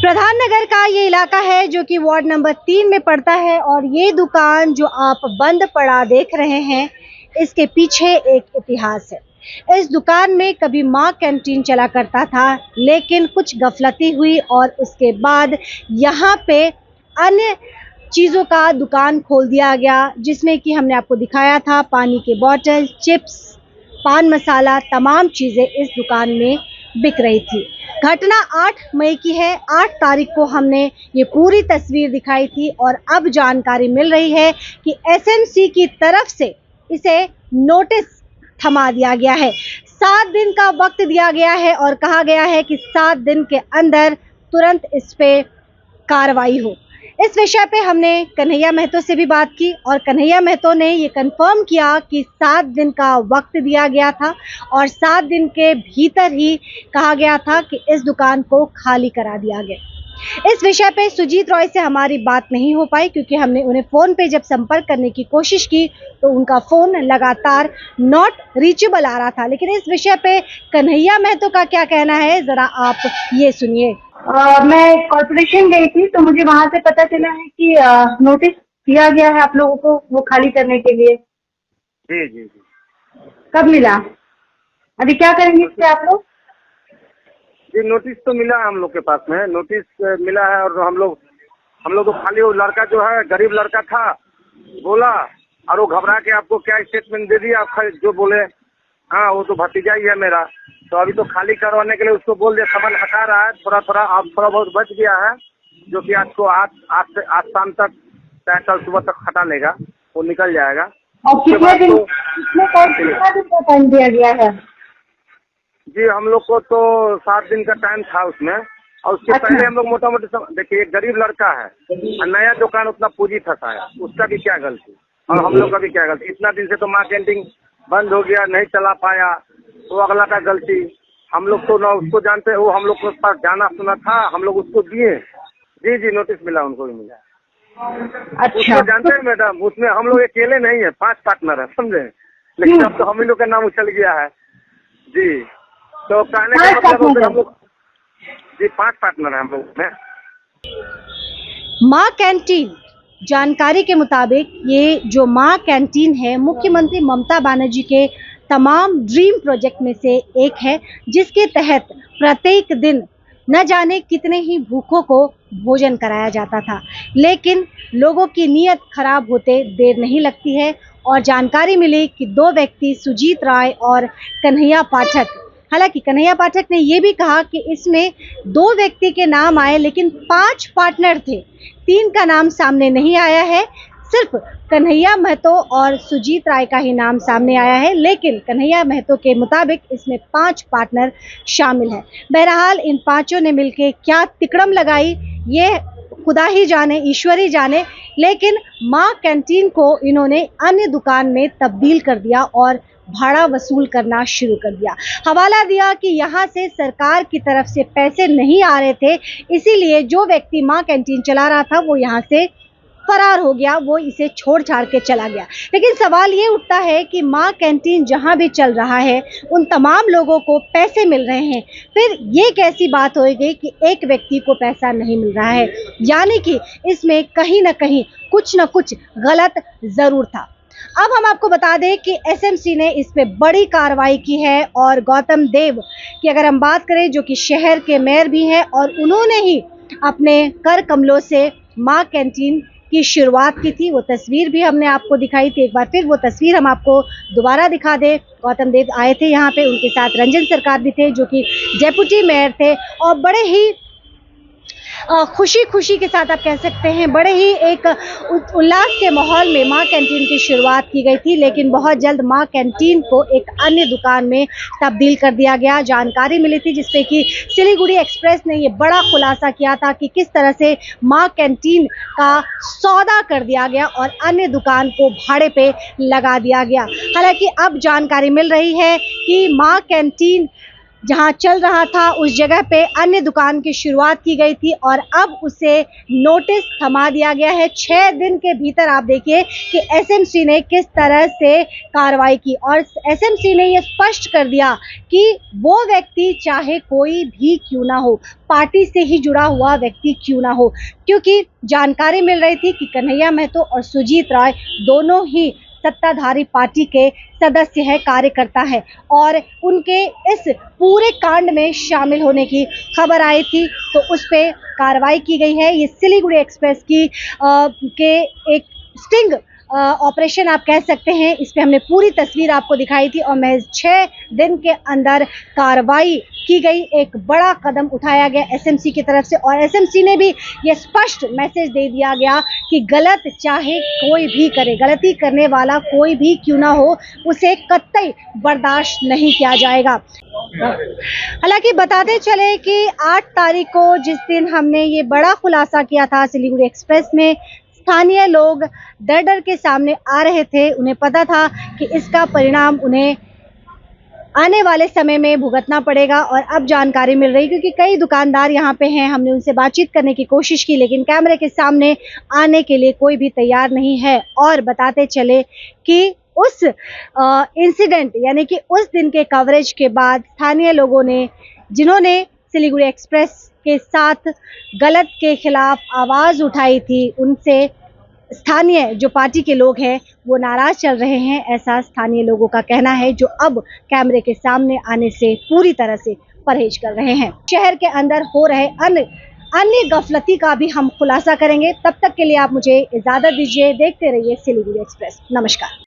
प्रधान नगर का ये इलाका है जो कि वार्ड नंबर 3 में पड़ता है और ये दुकान जो आप बंद पड़ा देख रहे हैं, इसके पीछे एक इतिहास है। इस दुकान में कभी माँ कैंटीन चला करता था, लेकिन कुछ गफलती हुई और उसके बाद यहाँ पे अन्य चीज़ों का दुकान खोल दिया गया, जिसमें कि हमने आपको दिखाया था पानी के बोतल, चिप्स, पान मसाला, तमाम चीज़ें इस दुकान में बिक रही थी। घटना 8 मई की है। 8 तारीख को हमने ये पूरी तस्वीर दिखाई थी और अब जानकारी मिल रही है कि एसएमसी की तरफ से इसे नोटिस थमा दिया गया है। 7 दिन का वक्त दिया गया है और कहा गया है कि 7 दिन के अंदर तुरंत इस पे कार्रवाई हो। इस विषय पे हमने कन्हैया महतो से भी बात की और कन्हैया महतो ने ये कंफर्म किया कि 7 दिन का वक्त दिया गया था और 7 दिन के भीतर ही कहा गया था कि इस दुकान को खाली करा दिया गया। इस विषय पे सुजीत रॉय से हमारी बात नहीं हो पाई, क्योंकि हमने उन्हें फ़ोन पे जब संपर्क करने की कोशिश की तो उनका फ़ोन लगातार नॉट रीचेबल आ रहा था। लेकिन इस विषय पे कन्हैया महतो का क्या कहना है, ज़रा आप ये सुनिए। मैं कॉर्पोरेशन गई थी तो मुझे वहाँ से पता चला है कि नोटिस दिया गया है आप लोगों को वो खाली करने के लिए। जी जी जी। कब मिला? अभी क्या करेंगे इससे आप लोग? जी नोटिस तो मिला है हम लोग के पास में, नोटिस मिला है और हम लोग तो खाली वो लड़का जो है गरीब लड़का था बोला और वो घबरा के आपको क्या स्टेटमेंट दे दिया, आप जो बोले हाँ वो तो भतीजा ही है मेरा, तो अभी तो खाली करवाने के लिए उसको बोल दिया, सामान हटा रहा है, थोड़ा बहुत बच गया है जो कि आज शाम तक चाहे कल सुबह तक हटा लेगा, वो निकल जाएगा। और कितना दिन का टाइम दिया गया है? जी हम लोग को तो 7 दिन का टाइम था उसमें, और उसके पहले हम लोग मोटा मोटी देखिए एक गरीब लड़का है और नया दुकान उतना पूंजी फंसा है, उसका भी क्या गलती और हम लोग का भी क्या गलती। इतना दिन से तो माँ कैंटीन बंद हो गया, नहीं चला पाया, तो अगला का गलती। हम लोग तो ना उसको जानते, वो हम लोग को पास जाना सुना था, हम लोग उसको दिए। जी जी नोटिस मिला, उनको भी मिला। अच्छा, उसको जानते हैं मैडम, उसमें हम लोग अकेले नहीं है, 5 पार्टनर है, समझे, लेकिन अब तो हम ही लोग का नाम उछल गया है। जी तो कहने का मतलब हम लोग जी 5 पार्टनर है हम लोग में। माँ कैंटीन, जानकारी के मुताबिक ये जो माँ कैंटीन है मुख्यमंत्री ममता बनर्जी के तमाम ड्रीम प्रोजेक्ट में से एक है, जिसके तहत प्रत्येक दिन न जाने कितने ही भूखों को भोजन कराया जाता था। लेकिन लोगों की नीयत खराब होते देर नहीं लगती है और जानकारी मिली कि 2 व्यक्ति सुजीत राय और कन्हैया पाठक, हालांकि कन्हैया पाठक ने ये भी कहा कि इसमें 2 व्यक्ति के नाम आए, लेकिन 5 पार्टनर थे, 3 का नाम सामने नहीं आया है। सिर्फ कन्हैया महतो और सुजीत राय का ही नाम सामने आया है, लेकिन कन्हैया महतो के मुताबिक इसमें 5 पार्टनर शामिल हैं। बहरहाल इन पांचों ने मिलकर क्या तिकड़म लगाई ये खुदा ही जाने, ईश्वर ही जाने, लेकिन माँ कैंटीन को इन्होंने अन्य दुकान में तब्दील कर दिया और भाड़ा वसूल करना शुरू कर दिया। हवाला दिया कि यहाँ से सरकार की तरफ से पैसे नहीं आ रहे थे, इसीलिए जो व्यक्ति माँ कैंटीन चला रहा था वो यहाँ से फरार हो गया, वो इसे छोड़ छाड़ के चला गया। लेकिन सवाल ये उठता है कि माँ कैंटीन जहाँ भी चल रहा है उन तमाम लोगों को पैसे मिल रहे हैं, फिर ये कैसी बात होगी कि एक व्यक्ति को पैसा नहीं मिल रहा है, यानी कि इसमें कहीं ना कहीं कुछ न कुछ गलत जरूर था। अब हम आपको बता दें कि एसएमसी ने इस पे बड़ी कार्रवाई की है और गौतम देव की अगर हम बात करें, जो कि शहर के मेयर भी हैं और उन्होंने ही अपने कर कमलों से माँ कैंटीन की शुरुआत की थी, वो तस्वीर भी हमने आपको दिखाई थी। एक बार फिर वो तस्वीर हम आपको दोबारा दिखा दें। गौतम देव आए थे यहाँ पे, उनके साथ रंजन सरकार भी थे जो कि डेप्यूटी मेयर थे और बड़े ही खुशी के साथ आप कह सकते हैं, बड़े ही एक उल्लास के माहौल में माँ कैंटीन की शुरुआत की गई थी। लेकिन बहुत जल्द माँ कैंटीन को एक अन्य दुकान में तब्दील कर दिया गया। जानकारी मिली थी जिसपे कि सिलीगुड़ी एक्सप्रेस ने ये बड़ा खुलासा किया था कि किस तरह से माँ कैंटीन का सौदा कर दिया गया और अन्य दुकान को भाड़े पे लगा दिया गया। हालांकि अब जानकारी मिल रही है कि माँ कैंटीन जहां चल रहा था उस जगह पे अन्य दुकान की शुरुआत की गई थी और अब उसे नोटिस थमा दिया गया है। 6 दिन के भीतर आप देखिए कि एसएमसी ने किस तरह से कार्रवाई की और एसएमसी ने यह स्पष्ट कर दिया कि वो व्यक्ति चाहे कोई भी क्यों ना हो, पार्टी से ही जुड़ा हुआ व्यक्ति क्यों ना हो, क्योंकि जानकारी मिल रही थी कि कन्हैया महतो और सुजीत राय दोनों ही सत्ताधारी पार्टी के सदस्य है, कार्यकर्ता है और उनके इस पूरे कांड में शामिल होने की खबर आई थी, तो उस पे कार्रवाई की गई है। ये सिलीगुड़ी एक्सप्रेस की के एक स्टिंग ऑपरेशन आप कह सकते हैं। इस पे हमने पूरी तस्वीर आपको दिखाई थी और महज 6 दिन के अंदर कार्रवाई की गई। एक बड़ा कदम उठाया गया एसएमसी की तरफ से और एसएमसी ने भी ये स्पष्ट मैसेज दे दिया गया कि गलत चाहे कोई भी करे, गलती करने वाला कोई भी क्यों ना हो, उसे कतई बर्दाश्त नहीं किया जाएगा। हालांकि बताते चले कि 8 तारीख को जिस दिन हमने ये बड़ा खुलासा किया था सिलीगुड़ी एक्सप्रेस में, स्थानीय लोग डर डर के सामने आ रहे थे। उन्हें पता था कि इसका परिणाम उन्हें आने वाले समय में भुगतना पड़ेगा और अब जानकारी मिल रही, क्योंकि कई दुकानदार यहाँ पे हैं, हमने उनसे बातचीत करने की कोशिश की लेकिन कैमरे के सामने आने के लिए कोई भी तैयार नहीं है। और बताते चले कि उस इंसिडेंट यानी कि उस दिन के कवरेज के बाद स्थानीय लोगों ने, जिन्होंने सिलीगुड़ी एक्सप्रेस के साथ गलत के खिलाफ आवाज उठाई थी, उनसे स्थानीय जो पार्टी के लोग हैं वो नाराज चल रहे हैं, ऐसा स्थानीय लोगों का कहना है, जो अब कैमरे के सामने आने से पूरी तरह से परहेज कर रहे हैं। शहर के अंदर हो रहे अन्य गफलती का भी हम खुलासा करेंगे। तब तक के लिए आप मुझे इजाजत दीजिए। देखते रहिए सिलीगुड़ी एक्सप्रेस। नमस्कार।